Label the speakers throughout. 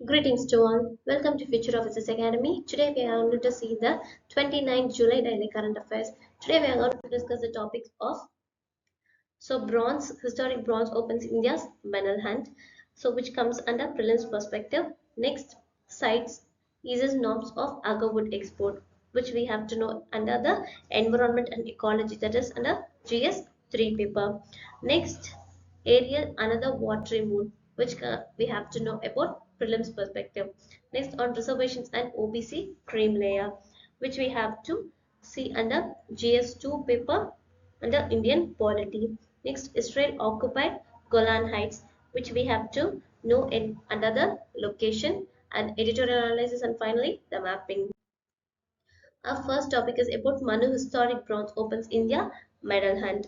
Speaker 1: Greetings to all. Welcome to Future Officers Academy. Today we are going to see the 29th July daily current affairs. Today we are going to discuss the topics of historic bronze opens India's medal hunt. Which comes under prelims perspective. Next, sites eases norms of agarwood export, which we have to know under the environment and ecology, that is under GS 3 paper. Next, Ariel, another watery moon, which we have to know about prelims perspective. Next, on reservations and OBC cream layer, which we have to see under GS2 paper under Indian polity. Next, Israel occupied Golan Heights, which we have to know in under the location and editorial analysis, and finally the mapping. Our first topic is about Manu historic bronze opens India medal hunt.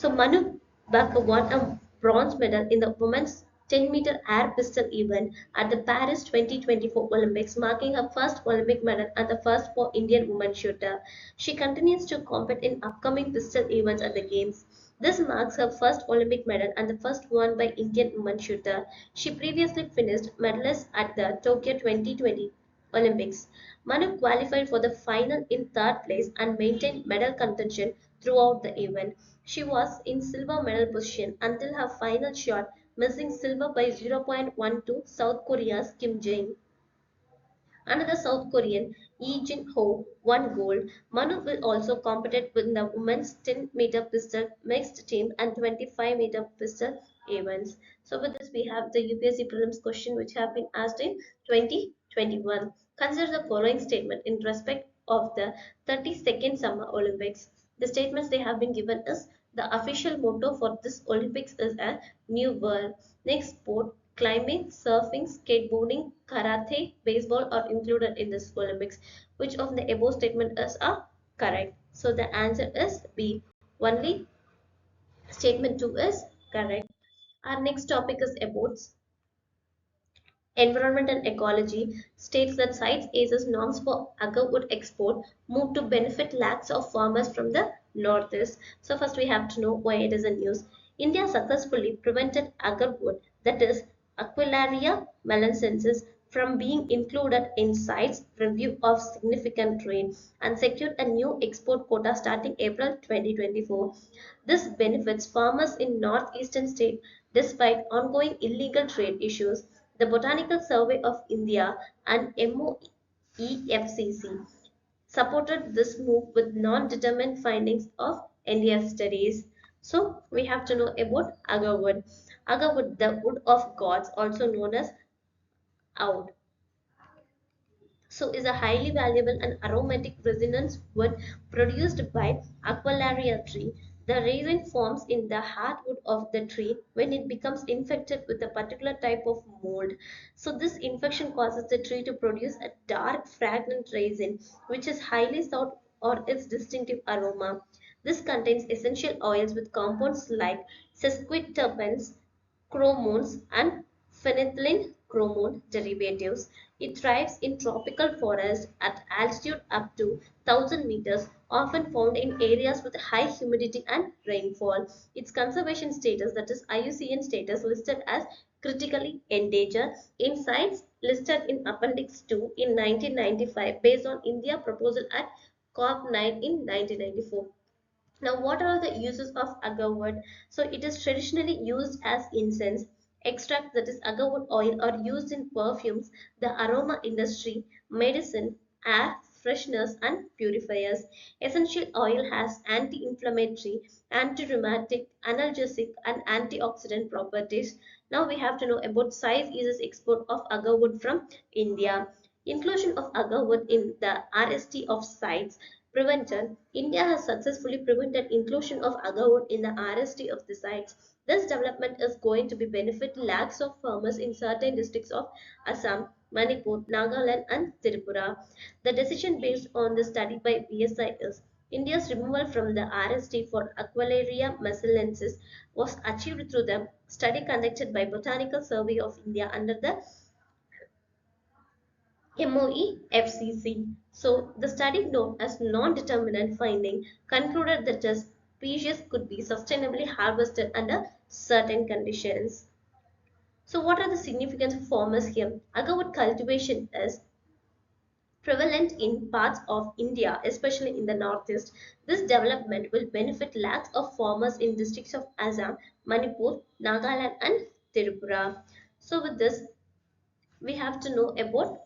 Speaker 1: Manu Baka won a bronze medal in the women's 10-meter air pistol event at the Paris 2024 Olympics, marking her first Olympic medal and the first for Indian women shooter. She continues to compete in upcoming pistol events at the Games. This marks her first Olympic medal and the first won by Indian women shooter. She previously finished medalist at the Tokyo 2020 Olympics. Manu qualified for the final in third place and maintained medal contention throughout the event. She was in silver medal position until her final shot, missing silver by 0.12 South Korea's Kim Jae. Another South Korean, Lee Jin-ho, won gold. Manu will also compete in the women's 10-meter pistol mixed team and 25-meter pistol events. With this, we have the UPSC prelims question which have been asked in 2021. Consider the following statement in respect of the 32nd Summer Olympics. The statements they have been given is the official motto for this Olympics is a new world. Next, sport climbing, surfing, skateboarding, karate, baseball are included in this Olympics. Which of the above statement is correct? So the answer is B. Only statement 2 is correct. Our next topic is about environment and ecology. States that cites ACES norms for agarwood export move to benefit lakhs of farmers from the northeast. First we have to know why it is in use. India successfully prevented agarwood, that is Aquilaria melanensis, from being included in CITES review of significant trade and secured a new export quota starting April 2024. This benefits farmers in northeastern states despite ongoing illegal trade issues. The Botanical Survey of India and MOEFCC supported this move with non-determined findings of NDF studies. We have to know about agarwood. Agarwood, the wood of gods, also known as oud, is a highly valuable and aromatic resonance wood produced by Aquilaria tree. The resin forms in the hardwood of the tree when it becomes infected with a particular type of mold. This infection causes the tree to produce a dark fragrant resin which is highly sought for its distinctive aroma. This contains essential oils with compounds like sesquiterpenes, chromones, and phenethylene chromone derivatives. It thrives in tropical forests at altitude up to 1,000 meters, often found in areas with high humidity and rainfall. Its conservation status, that is IUCN status, listed as critically endangered in sites listed in Appendix 2 in 1995 based on India proposal at COP9 in 1994. Now, what are the uses of agarwood? It is traditionally used as incense. Extract, that is agarwood oil, are used in perfumes, the aroma industry, medicine, air fresheners, and purifiers. Essential oil has anti-inflammatory, anti-rheumatic, analgesic, and antioxidant properties. Now we have to know about size uses export of agarwood from India. Inclusion of agarwood in the RST of sites prevented. India has successfully prevented inclusion of agarwood in the RST of the sites. This development is going to be benefit lakhs of farmers in certain districts of Assam, Manipur, Nagaland, and Tripura. The decision based on the study by BSI is India's removal from the RST for Aquilaria mesalensis was achieved through the study conducted by Botanical Survey of India under the MOEFCC. The study, known as non-determinant finding, concluded that the species could be sustainably harvested under certain conditions. So what are the significance of farmers here? Agarwood cultivation is prevalent in parts of India, especially in the northeast. This development will benefit lakhs of farmers in districts of Assam, Manipur, Nagaland, and Tripura. So, with this, we have to know about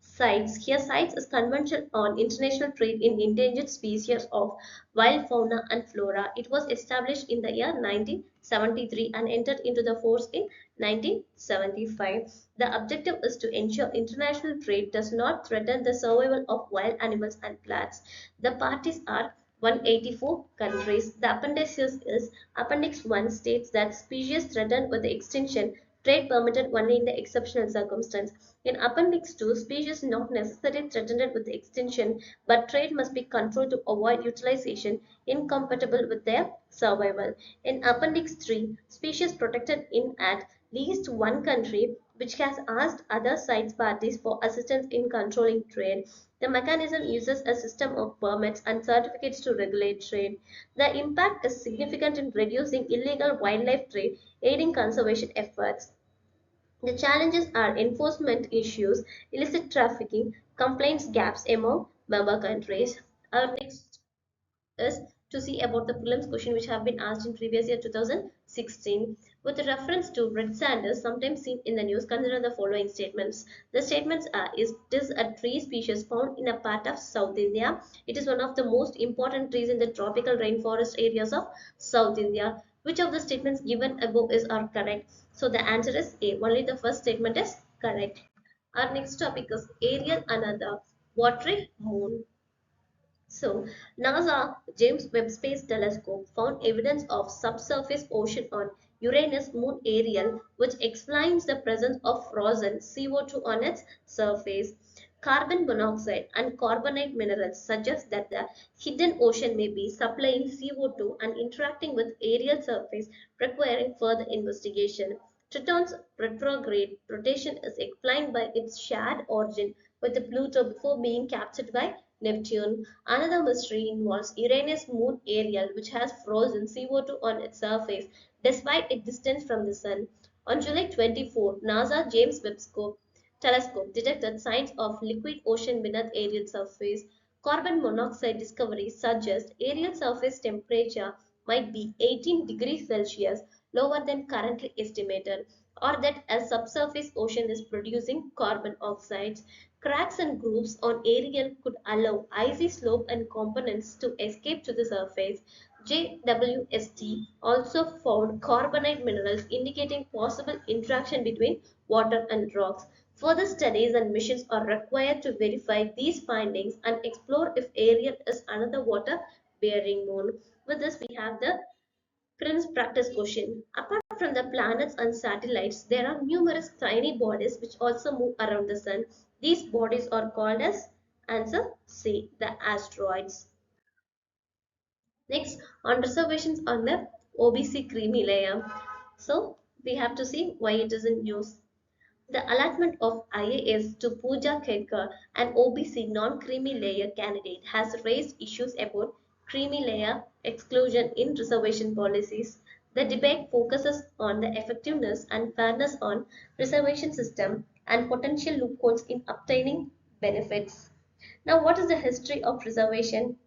Speaker 1: CITES. Here, CITES is Convention on International Trade in Endangered Species of Wild Fauna and Flora. It was established in the year 1973 and entered into the force in 1975. The objective is to ensure international trade does not threaten the survival of wild animals and plants. The parties are 184 countries. The appendices is Appendix 1 states that species threatened with extinction trade permitted only in the exceptional circumstance. In Appendix 2, species not necessarily threatened with extinction, but trade must be controlled to avoid utilization incompatible with their survival. In Appendix 3, species protected in at least one country which has asked other sides parties for assistance in controlling trade. The mechanism uses a system of permits and certificates to regulate trade. The impact is significant in reducing illegal wildlife trade, aiding conservation efforts. The challenges are enforcement issues, illicit trafficking, complaints gaps among member countries. Our next is to see about the prelims question which have been asked in previous year 2016 with reference to red sanders sometimes seen in the news. Consider the following statements. The statements are: is it is a tree species found in a part of South India. It is one of the most important trees in the tropical rainforest areas of South India. Which of the statements given above is are correct? So the answer is A. Only the first statement is correct. Our next topic is Ariel, another watery moon. So, NASA James Webb Space Telescope found evidence of subsurface ocean on Uranus moon Ariel, which explains the presence of frozen CO2 on its surface. Carbon monoxide and carbonate minerals suggest that the hidden ocean may be supplying CO2 and interacting with Ariel surface, requiring further investigation. Triton's retrograde rotation is explained by its shared origin with Pluto before being captured by Neptune. Another mystery involves Uranus moon Ariel, which has frozen CO2 on its surface despite its distance from the Sun. On July 24, NASA James Webb Telescope detected signs of liquid ocean beneath Ariel's surface. Carbon monoxide discoveries suggest Ariel surface temperature might be 18 degrees Celsius lower than currently estimated, or that a subsurface ocean is producing carbon oxides. Cracks and grooves on Ariel could allow icy slope and components to escape to the surface. JWST also found carbonate minerals indicating possible interaction between water and rocks. Further studies and missions are required to verify these findings and explore if Ariel is another water bearing moon. With this, we have the Prince practice question. Apart from the planets and satellites, there are numerous tiny bodies which also move around the sun. These bodies are called as answer C, the asteroids. Next, on reservations on the OBC creamy layer. So we have to see why it is in use. The allotment of IAS to Pooja Kedkar, an OBC non-creamy layer candidate, has raised issues about creamy layer exclusion in reservation policies. The debate focuses on the effectiveness and fairness on reservation system and potential loopholes in obtaining benefits. Now, what is the history of reservation?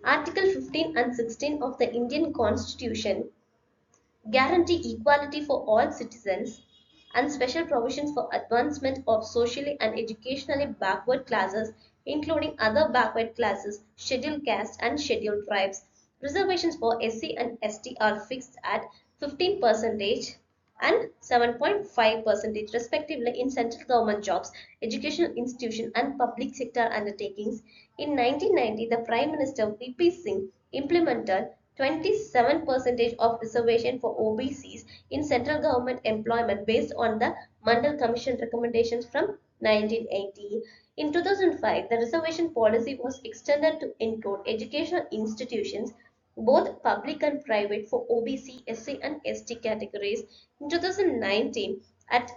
Speaker 1: Article 15 and 16 of the Indian Constitution guarantee equality for all citizens, and special provisions for advancement of socially and educationally backward classes, including other backward classes, scheduled castes, and scheduled tribes. Reservations for SC and ST are fixed at 15% and 7.5% respectively in central government jobs, educational institutions, and public sector undertakings. In 1990, the Prime Minister VP Singh implemented 27% of reservation for OBCs in central government employment based on the Mandal Commission recommendations from 1980. In 2005, the reservation policy was extended to include educational institutions, both public and private, for OBC, SC, and ST categories. In 2019, at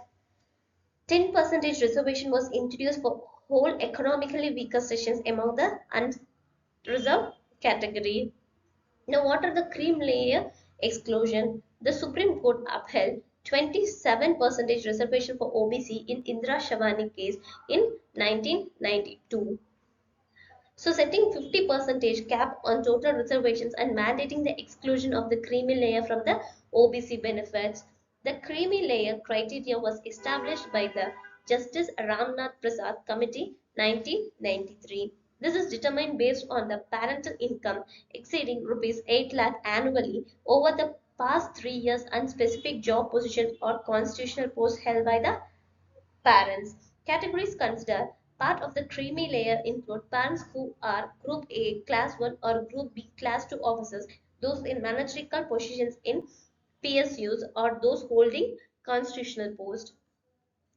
Speaker 1: 10% reservation was introduced for whole economically weaker sections among the unreserved category. Now, what are the cream layer exclusion? The Supreme Court upheld 27% reservation for OBC in Indira Shavani case in 1992. So setting 50% cap on total reservations and mandating the exclusion of the creamy layer from the OBC benefits. The creamy layer criteria was established by the Justice Ramnath Prasad Committee 1993. This is determined based on the parental income exceeding rupees 8 lakh annually over the past 3 years and specific job position or constitutional post held by the parents. Categories considered part of the creamy layer include parents who are Group A, Class 1 or Group B, Class 2 officers, those in managerial positions in PSUs or those holding constitutional posts.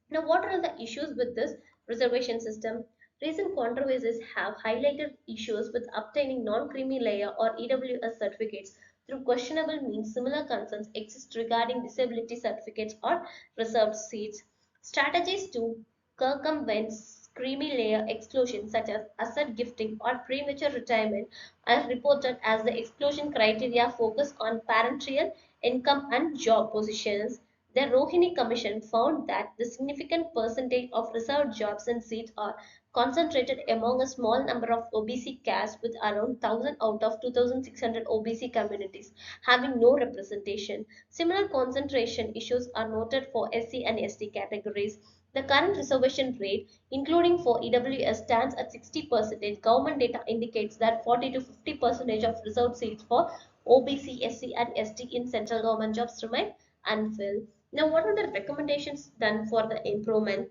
Speaker 1: Now, what are the issues with this reservation system? Recent controversies have highlighted issues with obtaining non-creamy layer or EWS certificates through questionable means. Similar concerns exist regarding disability certificates or reserved seats. Strategies to circumvent creamy layer exclusion, such as asset gifting or premature retirement, are reported as the exclusion criteria focus on parental income and job positions. The Rohini Commission found that the significant percentage of reserved jobs and seats are concentrated among a small number of OBC castes, with around 1,000 out of 2,600 OBC communities having no representation. Similar concentration issues are noted for SC and ST categories. The current reservation rate, including for EWS, stands at 60%. Government data indicates that 40 to 50% of reserved seats for OBC, SC, and ST in central government jobs remain unfilled. Now, what are the recommendations done for the improvement?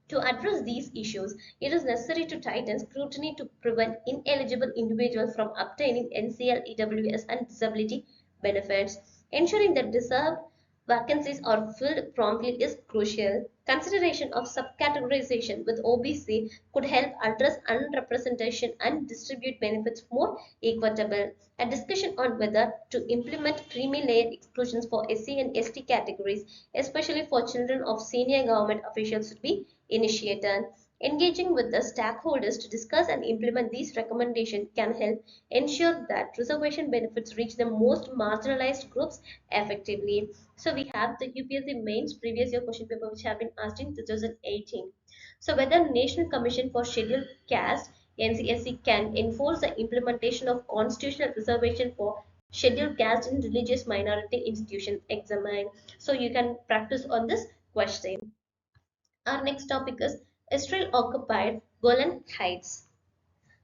Speaker 1: To address these issues, it is necessary to tighten scrutiny to prevent ineligible individuals from obtaining NCL, EWS, and disability benefits. Ensuring that deserved vacancies are filled promptly is crucial. Consideration of subcategorization with OBC could help address underrepresentation and distribute benefits more equitable. A discussion on whether to implement creamy layer exclusions for SC and ST categories, especially for children of senior government officials, should be initiated. Engaging with the stakeholders to discuss and implement these recommendations can help ensure that reservation benefits reach the most marginalized groups effectively. So we have the UPSC mains previous year question paper which have been asked in 2018. So whether National Commission for Scheduled Caste NCSC can enforce the implementation of constitutional reservation for scheduled caste in religious minority institutions examined. So you can practice on this question. Our next topic is Israel occupied Golan Heights.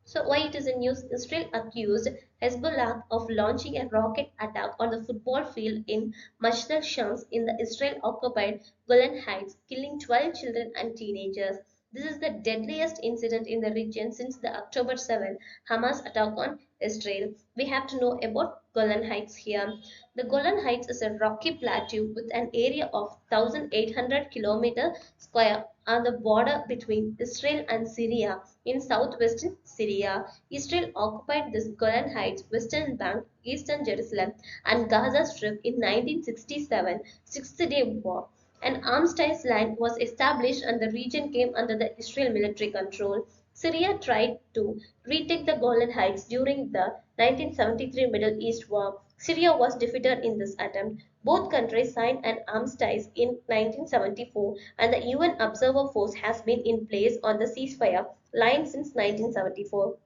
Speaker 1: So why it is in news? Israel accused Hezbollah of launching a rocket attack on the football field in Majdan Shams in the Israel-occupied Golan Heights, killing 12 children and teenagers. This is the deadliest incident in the region since the October 7 Hamas attack on Israel. We have to know about Golan Heights here. The Golan Heights is a rocky plateau with an area of 1,800 kilometers square on the border between Israel and Syria in southwestern Syria. Israel occupied this Golan Heights, Western Bank, Eastern Jerusalem, and Gaza Strip in 1967 Six-Day War. An armistice line was established and the region came under the Israel military control. Syria tried to retake the Golan Heights during the 1973 Middle East War. Syria was defeated in this attempt. Both countries signed an armistice in 1974, and the UN Observer Force has been in place on the ceasefire line since 1974.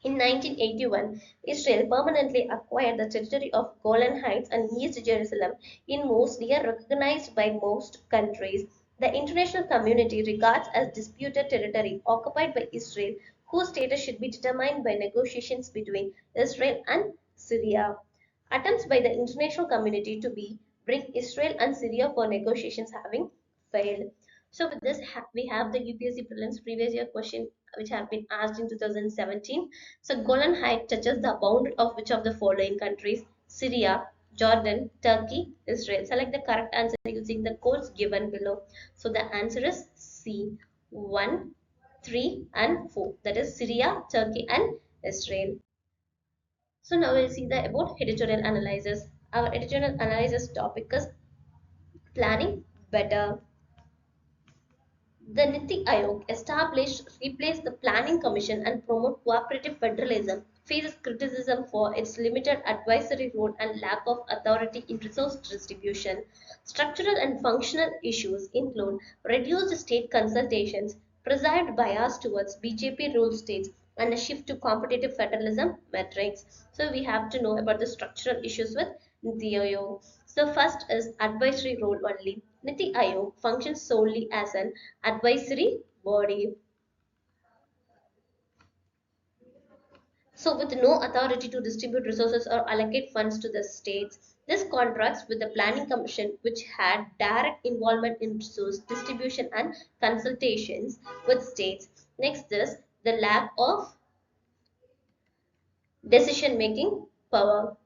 Speaker 1: In 1981, Israel permanently acquired the territory of Golan Heights and East Jerusalem in moves near recognized by most countries. The international community regards as disputed territory occupied by Israel, whose status should be determined by negotiations between Israel and Syria. Attempts by the international community to bring Israel and Syria for negotiations having failed. So with this, we have the UPSC prelims previous year question which have been asked in 2017. So Golan Heights touches the boundary of which of the following countries? Syria, Jordan, Turkey, Israel. Select the correct answer using the codes given below. So the answer is C. 1, 3 and 4. That is Syria, Turkey and Israel. So now we'll see the about editorial analysis. Our editorial analysis topic is planning better. The Niti Aayog, established, replaced the Planning Commission and promote cooperative federalism, faces criticism for its limited advisory role and lack of authority in resource distribution. Structural and functional issues include reduced state consultations, perceived bias towards BJP ruled states, and a shift to competitive federalism metrics. So we have to know about the structural issues with Niti Aayog. So first is advisory role only. Niti Aayog functions solely as an advisory body. So with no authority to distribute resources or allocate funds to the states. This contrasts with the Planning Commission, which had direct involvement in resource distribution and consultations with states. Next is the lack of decision making power.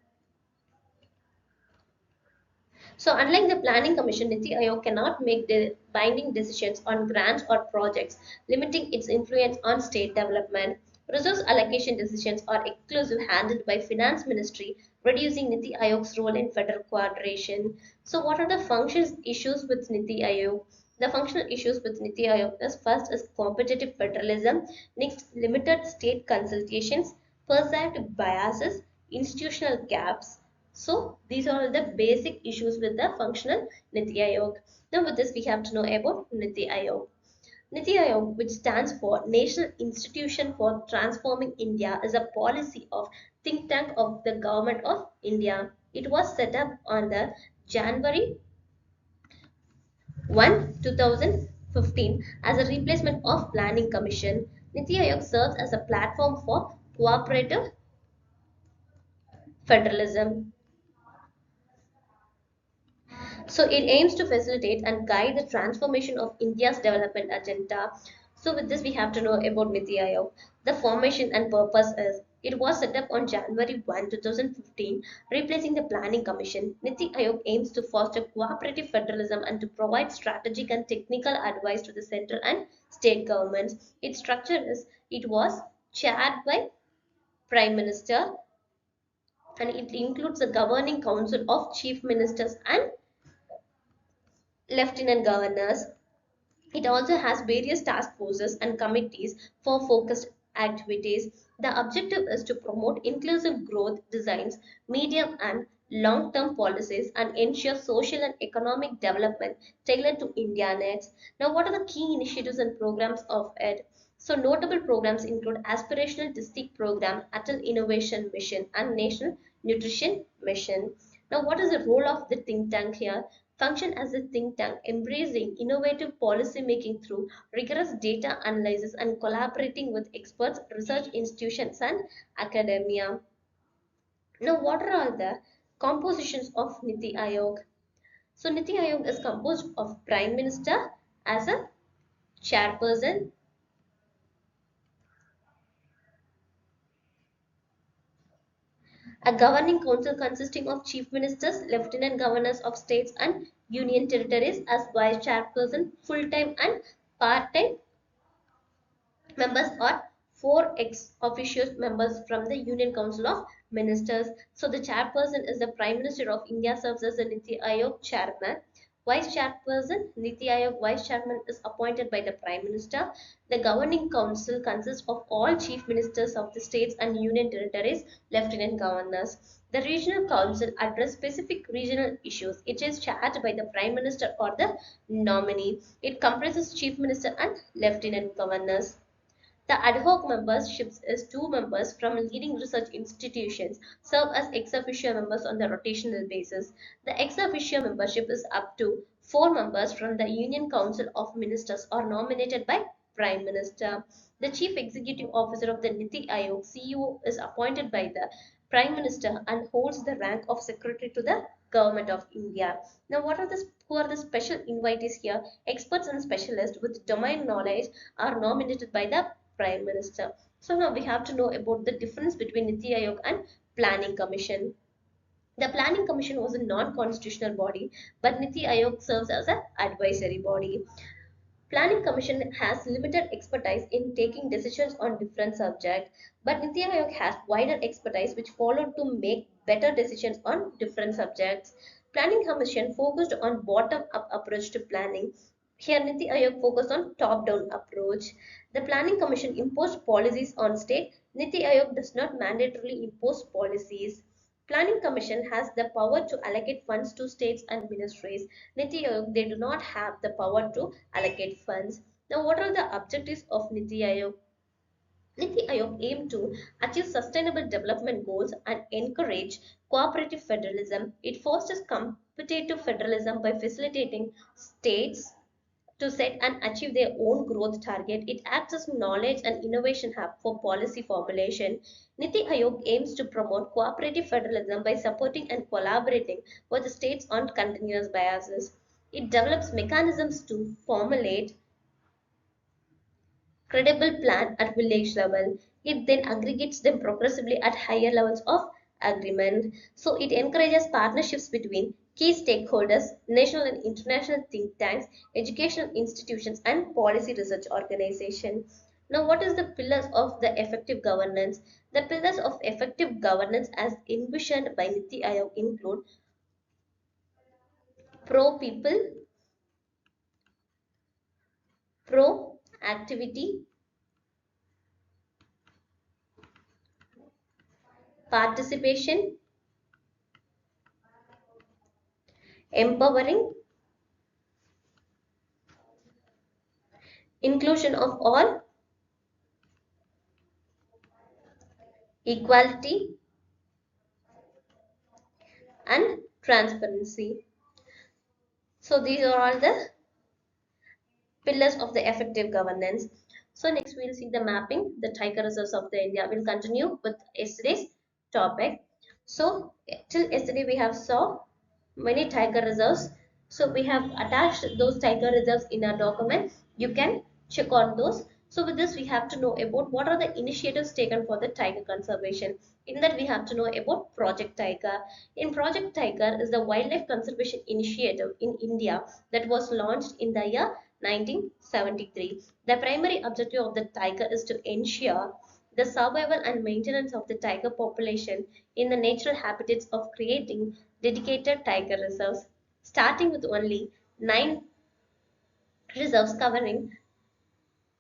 Speaker 1: So, unlike the Planning Commission, Niti Aayog cannot make binding decisions on grants or projects, limiting its influence on state development. Resource allocation decisions are exclusively handled by Finance Ministry, reducing Niti Aayog's role in federal coordination. So, what are the functions issues with Niti Aayog? The functional issues with Niti Aayog is first is competitive federalism, next limited state consultations, perceived biases, institutional gaps, so these are all the basic issues with the functional Niti Aayog. Now with this we have to know about Niti Aayog. Niti Aayog, which stands for National Institution for Transforming India, is a policy of think tank of the government of India. It was set up on the January 1, 2015 as a replacement of Planning Commission. Niti Aayog serves as a platform for cooperative federalism. So it aims to facilitate and guide the transformation of India's development agenda. So with this, we have to know about Niti Aayog. The formation and purpose is it was set up on January 1, 2015, replacing the Planning Commission. Niti Aayog aims to foster cooperative federalism and to provide strategic and technical advice to the central and state governments. Its structure is it was chaired by Prime Minister and it includes the governing council of chief ministers and lieutenant governors. It also has various task forces and committees for focused activities. The objective is to promote inclusive growth designs, medium and long term policies, and ensure social and economic development tailored to India needs. Now, what are the key initiatives and programs of it? So, notable programs include Aspirational District Program, Atal Innovation Mission, and National Nutrition Mission. Now, what is the role of the think tank here? Function as a think tank, embracing innovative policy making through rigorous data analysis and collaborating with experts, research institutions, and academia. Now, what are all the compositions of Niti Aayog? So, Niti Aayog is composed of Prime Minister as a chairperson, a governing council consisting of chief ministers, lieutenant governors of states and union territories as vice chairperson, full-time and part-time members are four ex officio members from the Union Council of Ministers. So the chairperson is the Prime Minister of India, serves as the Niti Aayog chairman. Vice chairperson, Niti Aayog vice chairman is appointed by the Prime Minister. The governing council consists of all chief ministers of the states and union territories, lieutenant governors. The regional council address specific regional issues. It is chaired by the Prime Minister or the nominee. It comprises chief minister and lieutenant governors. The ad hoc memberships is two members from leading research institutions serve as ex officio members on the rotational basis. The ex officio membership is up to four members from the Union Council of Ministers or nominated by Prime Minister. The Chief Executive Officer of the Niti Aayog CEO is appointed by the Prime Minister and holds the rank of Secretary to the Government of India. Now, who are the special invitees here? Experts and specialists with domain knowledge are nominated by the Prime Minister. So now we have to know about the difference between Niti Aayog and Planning Commission. The Planning Commission was a non-constitutional body, but Niti Aayog serves as an advisory body. Planning Commission has limited expertise in taking decisions on different subjects, but Niti Aayog has wider expertise which followed to make better decisions on different subjects. Planning Commission focused on bottom-up approach to planning. Here, Niti Aayog focused on top-down approach. The Planning Commission imposed policies on state. Niti Aayog does not mandatorily impose policies. Planning Commission has the power to allocate funds to states and ministries. Niti Aayog, they do not have the power to allocate funds. Now, what are the objectives of Niti Aayog? Niti Aayog aimed to achieve sustainable development goals and encourage cooperative federalism. It fosters competitive federalism by facilitating states to set and achieve their own growth target. It acts as knowledge and innovation hub for policy formulation. Niti Aayog aims to promote cooperative federalism by supporting and collaborating with the states on continuous biases. It develops mechanisms to formulate credible plan at village level. It then aggregates them progressively at higher levels of agreement. So it encourages partnerships between key stakeholders, national and international think tanks, educational institutions, and policy research organizations. Now, what is the pillars of the effective governance? The pillars of effective governance as envisioned by Niti Aayog include pro people, pro activity, participation, empowering, inclusion of all, equality, and transparency. So these are all the pillars of the effective governance. So next we'll see the mapping, the tiger reserves of the India. We'll continue with yesterday's topic. So till yesterday we have saw many tiger reserves. So we have attached those tiger reserves in our document. You can check on those. So with this we have to know about what are the initiatives taken for the tiger conservation. In that we have to know about Project Tiger. In Project Tiger is the wildlife conservation initiative in India that was launched in the year 1973. The primary objective of the tiger is to ensure the survival and maintenance of the tiger population in the natural habitats of creating dedicated tiger reserves, starting with only 9 reserves covering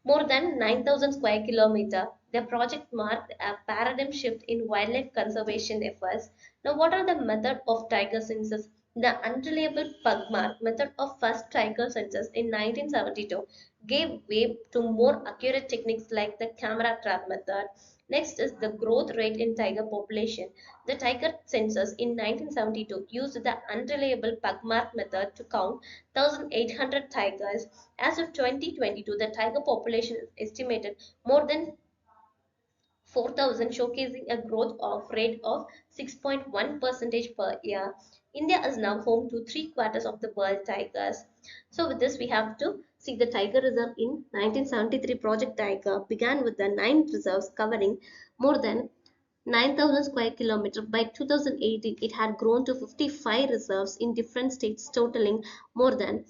Speaker 1: more than 9,000 square kilometers. The project marked a paradigm shift in wildlife conservation efforts. Now, what are the method of tiger census? The unreliable pug mark method of first tiger census in 1972 gave way to more accurate techniques like the camera trap method. Next is the growth rate in tiger population. The tiger census in 1972 used the unreliable pug mark method to count 1,800 tigers. As of 2022, the tiger population is estimated more than 4,000, showcasing a growth of rate of 6.1 percentage per year. India is now home to three-quarters of the world tigers. So with this, we have to see the tiger reserve in 1973. Project Tiger began with the 9 reserves covering more than 9,000 square kilometers. By 2018, it had grown to 55 reserves in different states, totaling more than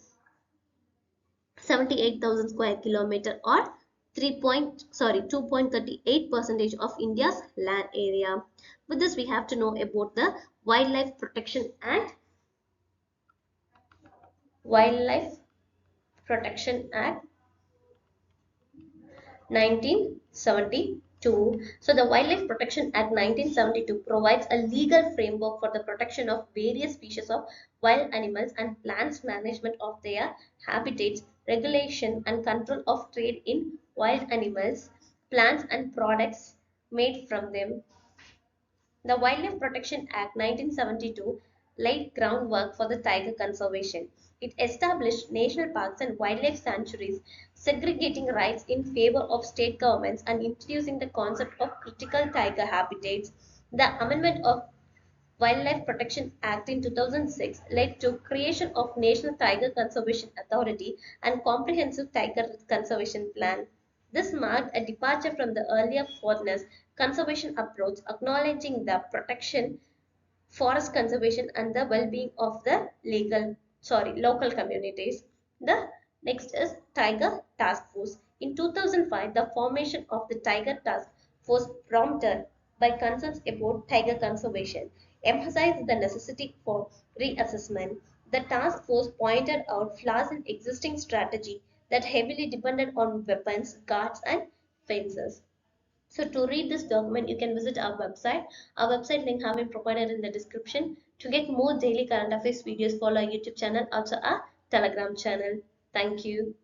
Speaker 1: 78,000 square kilometer or 2.38 percentage of India's land area. With this, we have to know about the Wildlife Protection Act. Wildlife Protection Act 1972. So the Wildlife Protection Act 1972 provides a legal framework for the protection of various species of wild animals and plants, management of their habitats, regulation and control of trade in wild animals, plants and products made from them. The Wildlife Protection Act 1972 laid groundwork for the tiger conservation. It established national parks and wildlife sanctuaries, segregating rights in favor of state governments and introducing the concept of critical tiger habitats. The amendment of Wildlife Protection Act in 2006 led to creation of National Tiger Conservation Authority and Comprehensive Tiger Conservation Plan. This marked a departure from the earlier forest conservation approach, acknowledging the protection, forest conservation, and the well-being of the local communities. The next is Tiger Task Force. In 2005, the formation of the Tiger Task Force prompted by concerns about tiger conservation emphasized the necessity for reassessment. The task force pointed out flaws in existing strategy that heavily depended on weapons, guards, and fences. So to read this document, you can visit our website. Our website link have been provided in the description. To get more daily current affairs videos, follow our YouTube channel, also our Telegram channel. Thank you.